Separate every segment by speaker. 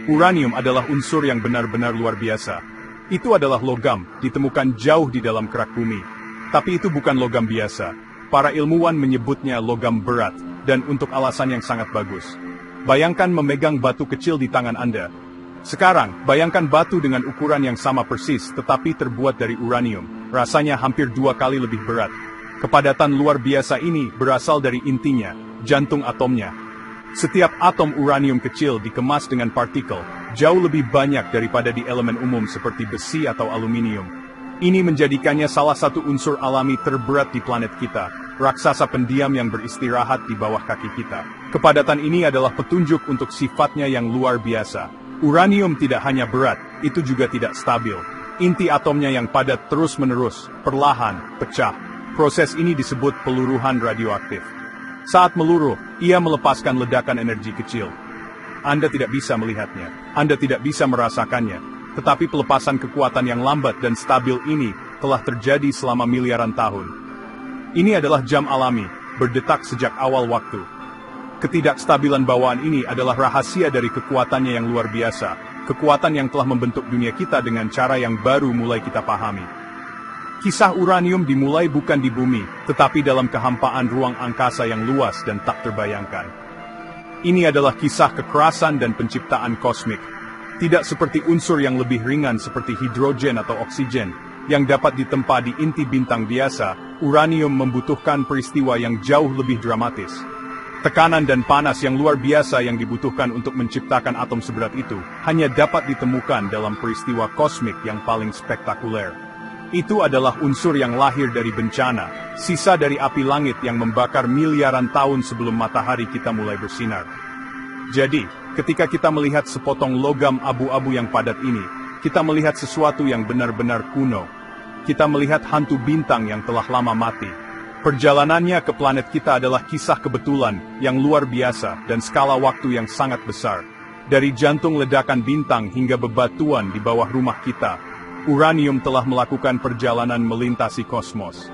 Speaker 1: Uranium adalah unsur yang benar-benar luar biasa. Itu adalah logam, ditemukan jauh di dalam kerak bumi. Tapi itu bukan logam biasa. Para ilmuwan menyebutnya logam berat, dan untuk alasan yang sangat bagus. Bayangkan memegang batu kecil di tangan Anda. Sekarang, bayangkan batu dengan ukuran yang sama persis, tetapi terbuat dari uranium. Rasanya hampir 2 kali lebih berat. Kepadatan luar biasa ini berasal dari intinya, jantung atomnya. Setiap atom uranium kecil dikemas dengan partikel, jauh lebih banyak daripada di elemen umum seperti besi atau aluminium. Ini menjadikannya salah satu unsur alami terberat di planet kita, raksasa pendiam yang beristirahat di bawah kaki kita. Kepadatan ini adalah petunjuk untuk sifatnya yang luar biasa. Uranium tidak hanya berat, itu juga tidak stabil. Inti atomnya yang padat terus-menerus, perlahan, pecah. Proses ini disebut peluruhan radioaktif. Saat meluruh, ia melepaskan ledakan energi kecil. Anda tidak bisa melihatnya, Anda tidak bisa merasakannya, tetapi pelepasan kekuatan yang lambat dan stabil ini telah terjadi selama miliaran tahun. Ini adalah jam alami, berdetak sejak awal waktu. Ketidakstabilan bawaan ini adalah rahasia dari kekuatannya yang luar biasa, kekuatan yang telah membentuk dunia kita dengan cara yang baru mulai kita pahami. Kisah uranium dimulai bukan di bumi, tetapi dalam kehampaan ruang angkasa yang luas dan tak terbayangkan. Ini adalah kisah kekerasan dan penciptaan kosmik. Tidak seperti unsur yang lebih ringan seperti hidrogen atau oksigen, yang dapat ditempa di inti bintang biasa, uranium membutuhkan peristiwa yang jauh lebih dramatis. Tekanan dan panas yang luar biasa yang dibutuhkan untuk menciptakan atom seberat itu, hanya dapat ditemukan dalam peristiwa kosmik yang paling spektakuler. Itu adalah unsur yang lahir dari bencana, sisa dari api langit yang membakar miliaran tahun sebelum matahari kita mulai bersinar. Jadi, ketika kita melihat sepotong logam abu-abu yang padat ini, kita melihat sesuatu yang benar-benar kuno. Kita melihat hantu bintang yang telah lama mati. Perjalanannya ke planet kita adalah kisah kebetulan yang luar biasa dan skala waktu yang sangat besar. Dari jantung ledakan bintang hingga bebatuan di bawah rumah kita, uranium telah melakukan perjalanan melintasi kosmos.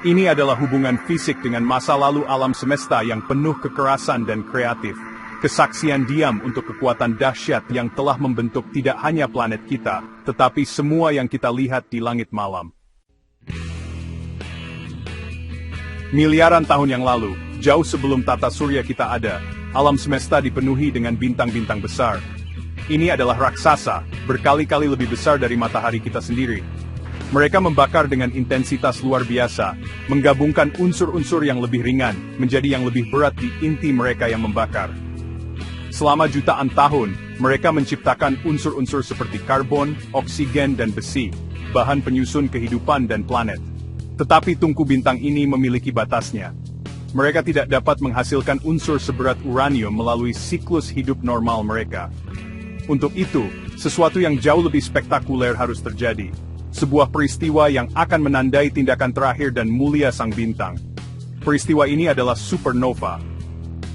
Speaker 1: Ini adalah hubungan fisik dengan masa lalu alam semesta yang penuh kekerasan dan kreatif. Kesaksian diam untuk kekuatan dahsyat yang telah membentuk tidak hanya planet kita, tetapi semua yang kita lihat di langit malam. Miliaran tahun yang lalu, jauh sebelum tata surya kita ada, alam semesta dipenuhi dengan bintang-bintang besar. Ini adalah raksasa, berkali-kali lebih besar dari matahari kita sendiri. Mereka membakar dengan intensitas luar biasa, menggabungkan unsur-unsur yang lebih ringan, menjadi yang lebih berat di inti mereka yang membakar. Selama jutaan tahun, mereka menciptakan unsur-unsur seperti karbon, oksigen dan besi, bahan penyusun kehidupan dan planet. Tetapi tungku bintang ini memiliki batasnya. Mereka tidak dapat menghasilkan unsur seberat uranium melalui siklus hidup normal mereka. Untuk itu, sesuatu yang jauh lebih spektakuler harus terjadi. Sebuah peristiwa yang akan menandai tindakan terakhir dan mulia sang bintang. Peristiwa ini adalah supernova.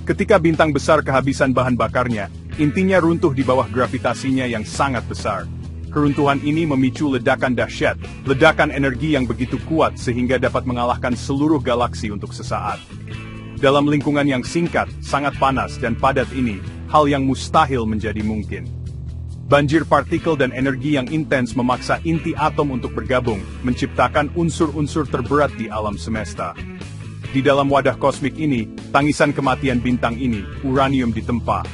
Speaker 1: Ketika bintang besar kehabisan bahan bakarnya, intinya runtuh di bawah gravitasinya yang sangat besar. Keruntuhan ini memicu ledakan dahsyat, ledakan energi yang begitu kuat sehingga dapat mengalahkan seluruh galaksi untuk sesaat. Dalam lingkungan yang singkat, sangat panas dan padat ini, hal yang mustahil menjadi mungkin. Banjir partikel dan energi yang intens memaksa inti atom untuk bergabung, menciptakan unsur-unsur terberat di alam semesta. Di dalam wadah kosmik ini, tangisan kematian bintang ini, uranium ditempa.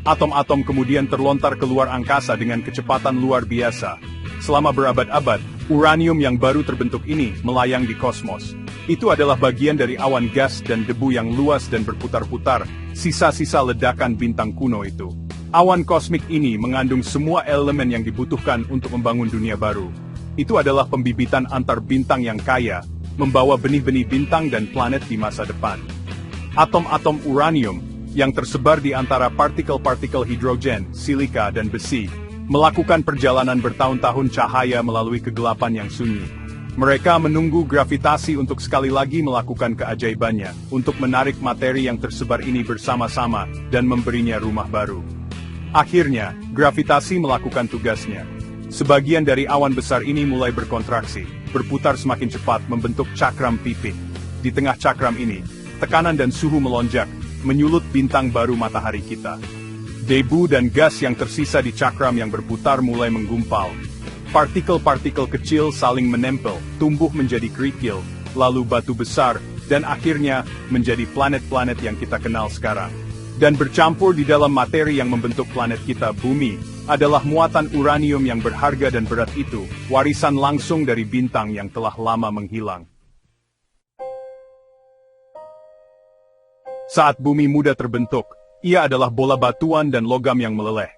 Speaker 1: Atom-atom kemudian terlontar keluar angkasa dengan kecepatan luar biasa. Selama berabad-abad, uranium yang baru terbentuk ini melayang di kosmos. Itu adalah bagian dari awan gas dan debu yang luas dan berputar-putar, sisa-sisa ledakan bintang kuno itu. Awan kosmik ini mengandung semua elemen yang dibutuhkan untuk membangun dunia baru. Itu adalah pembibitan antar bintang yang kaya, membawa benih-benih bintang dan planet di masa depan. Atom-atom uranium, yang tersebar di antara partikel-partikel hidrogen, silika dan besi, melakukan perjalanan bertahun-tahun cahaya melalui kegelapan yang sunyi. Mereka menunggu gravitasi untuk sekali lagi melakukan keajaibannya, untuk menarik materi yang tersebar ini bersama-sama, dan memberinya rumah baru. Akhirnya, gravitasi melakukan tugasnya. Sebagian dari awan besar ini mulai berkontraksi, berputar semakin cepat membentuk cakram pipih. Di tengah cakram ini, tekanan dan suhu melonjak, menyulut bintang baru matahari kita. Debu dan gas yang tersisa di cakram yang berputar mulai menggumpal. Partikel-partikel kecil saling menempel, tumbuh menjadi kerikil, lalu batu besar, dan akhirnya menjadi planet-planet yang kita kenal sekarang. Dan bercampur di dalam materi yang membentuk planet kita, Bumi, adalah muatan uranium yang berharga dan berat itu, warisan langsung dari bintang yang telah lama menghilang. Saat bumi muda terbentuk, ia adalah bola batuan dan logam yang meleleh.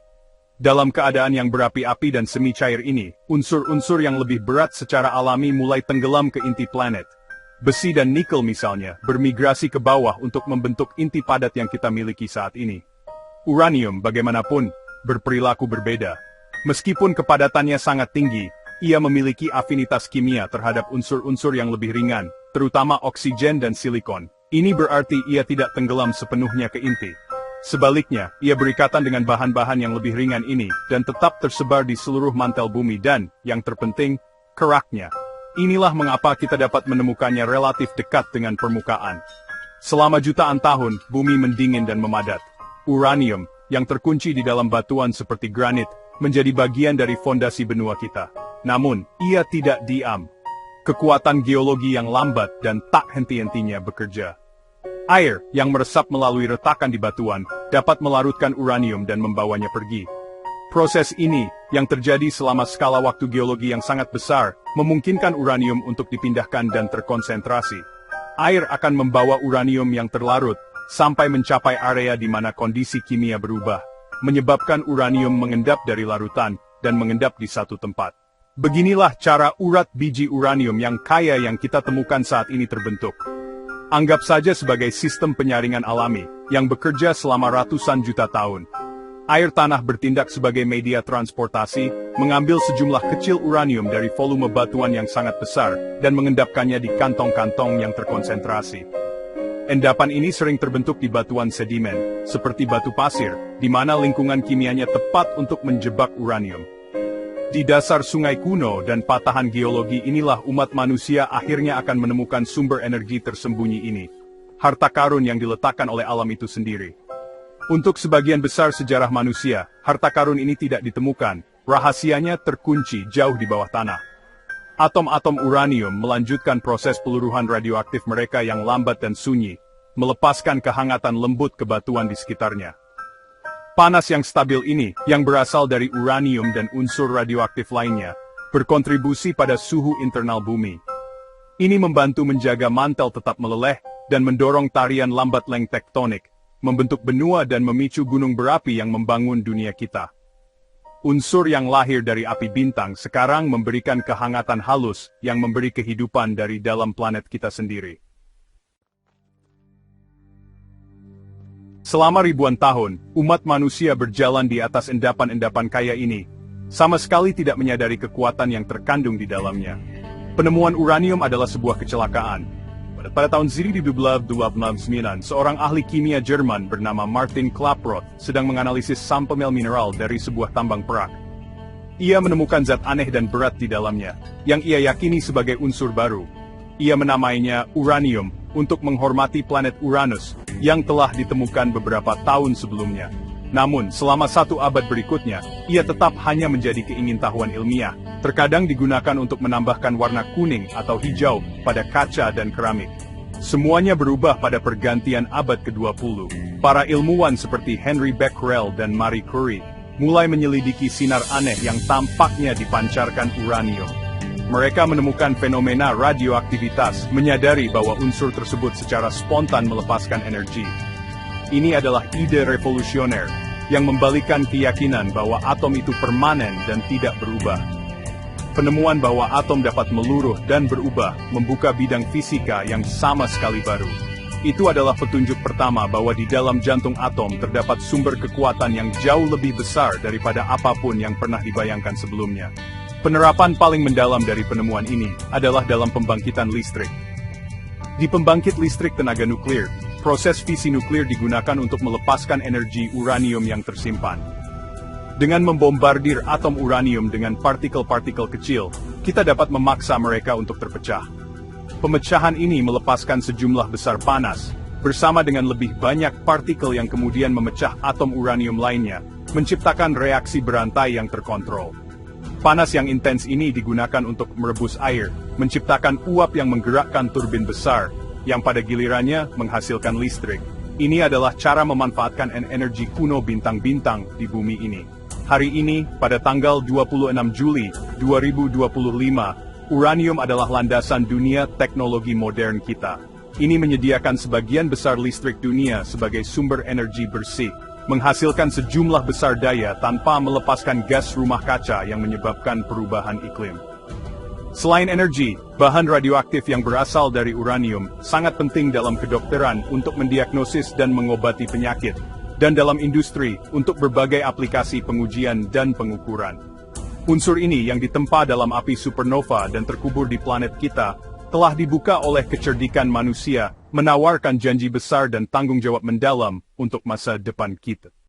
Speaker 1: Dalam keadaan yang berapi-api dan semi cair ini, unsur-unsur yang lebih berat secara alami mulai tenggelam ke inti planet. Besi dan nikel misalnya, bermigrasi ke bawah untuk membentuk inti padat yang kita miliki saat ini. Uranium, bagaimanapun, berperilaku berbeda. Meskipun kepadatannya sangat tinggi, ia memiliki afinitas kimia terhadap unsur-unsur yang lebih ringan, terutama oksigen dan silikon. Ini berarti ia tidak tenggelam sepenuhnya ke inti. Sebaliknya, ia berikatan dengan bahan-bahan yang lebih ringan ini, dan tetap tersebar di seluruh mantel bumi dan, yang terpenting, keraknya. Inilah mengapa kita dapat menemukannya relatif dekat dengan permukaan. Selama jutaan tahun, bumi mendingin dan memadat. Uranium, yang terkunci di dalam batuan seperti granit, menjadi bagian dari fondasi benua kita. Namun, ia tidak diam. Kekuatan geologi yang lambat dan tak henti-hentinya bekerja. Air, yang meresap melalui retakan di batuan, dapat melarutkan uranium dan membawanya pergi. Proses ini, yang terjadi selama skala waktu geologi yang sangat besar, memungkinkan uranium untuk dipindahkan dan terkonsentrasi. Air akan membawa uranium yang terlarut, sampai mencapai area di mana kondisi kimia berubah, menyebabkan uranium mengendap dari larutan, dan mengendap di satu tempat. Beginilah cara urat biji uranium yang kaya yang kita temukan saat ini terbentuk. Anggap saja sebagai sistem penyaringan alami, yang bekerja selama ratusan juta tahun. Air tanah bertindak sebagai media transportasi, mengambil sejumlah kecil uranium dari volume batuan yang sangat besar, dan mengendapkannya di kantong-kantong yang terkonsentrasi. Endapan ini sering terbentuk di batuan sedimen, seperti batu pasir, di mana lingkungan kimianya tepat untuk menjebak uranium. Di dasar sungai kuno dan patahan geologi inilah umat manusia akhirnya akan menemukan sumber energi tersembunyi ini. Harta karun yang diletakkan oleh alam itu sendiri. Untuk sebagian besar sejarah manusia, harta karun ini tidak ditemukan, rahasianya terkunci jauh di bawah tanah. Atom-atom uranium melanjutkan proses peluruhan radioaktif mereka yang lambat dan sunyi, melepaskan kehangatan lembut ke batuan di sekitarnya. Panas yang stabil ini, yang berasal dari uranium dan unsur radioaktif lainnya, berkontribusi pada suhu internal bumi. Ini membantu menjaga mantel tetap meleleh, dan mendorong tarian lambat leng tektonik, membentuk benua dan memicu gunung berapi yang membangun dunia kita. Unsur yang lahir dari api bintang sekarang memberikan kehangatan halus yang memberi kehidupan dari dalam planet kita sendiri. Selama ribuan tahun, umat manusia berjalan di atas endapan-endapan kaya ini, sama sekali tidak menyadari kekuatan yang terkandung di dalamnya. Penemuan uranium adalah sebuah kecelakaan. Pada tahun 1829, seorang ahli kimia Jerman bernama Martin Klaproth sedang menganalisis sampel mineral dari sebuah tambang perak. Ia menemukan zat aneh dan berat di dalamnya, yang ia yakini sebagai unsur baru. Ia menamainya uranium, untuk menghormati planet Uranus, yang telah ditemukan beberapa tahun sebelumnya. Namun, selama 1 abad berikutnya, ia tetap hanya menjadi keingintahuan ilmiah, terkadang digunakan untuk menambahkan warna kuning atau hijau pada kaca dan keramik. Semuanya berubah pada pergantian abad ke-20. Para ilmuwan seperti Henry Becquerel dan Marie Curie, mulai menyelidiki sinar aneh yang tampaknya dipancarkan uranium. Mereka menemukan fenomena radioaktivitas, menyadari bahwa unsur tersebut secara spontan melepaskan energi. Ini adalah ide revolusioner, yang membalikkan keyakinan bahwa atom itu permanen dan tidak berubah. Penemuan bahwa atom dapat meluruh dan berubah, membuka bidang fisika yang sama sekali baru. Itu adalah petunjuk pertama bahwa di dalam jantung atom terdapat sumber kekuatan yang jauh lebih besar daripada apapun yang pernah dibayangkan sebelumnya. Penerapan paling mendalam dari penemuan ini adalah dalam pembangkitan listrik. Di pembangkit listrik tenaga nuklir, proses fisi nuklir digunakan untuk melepaskan energi uranium yang tersimpan. Dengan membombardir atom uranium dengan partikel-partikel kecil, kita dapat memaksa mereka untuk terpecah. Pemecahan ini melepaskan sejumlah besar panas, bersama dengan lebih banyak partikel yang kemudian memecah atom uranium lainnya, menciptakan reaksi berantai yang terkontrol. Panas yang intens ini digunakan untuk merebus air, menciptakan uap yang menggerakkan turbin besar, yang pada gilirannya menghasilkan listrik. Ini adalah cara memanfaatkan energi kuno bintang-bintang di bumi ini. Hari ini, pada tanggal 26 Juli 2025, uranium adalah landasan dunia teknologi modern kita. Ini menyediakan sebagian besar listrik dunia sebagai sumber energi bersih, menghasilkan sejumlah besar daya tanpa melepaskan gas rumah kaca yang menyebabkan perubahan iklim. Selain energi, bahan radioaktif yang berasal dari uranium sangat penting dalam kedokteran untuk mendiagnosis dan mengobati penyakit, dan dalam industri untuk berbagai aplikasi pengujian dan pengukuran. Unsur ini yang ditempa dalam api supernova dan terkubur di planet kita, telah dibuka oleh kecerdikan manusia, menawarkan janji besar dan tanggung jawab mendalam untuk masa depan kita.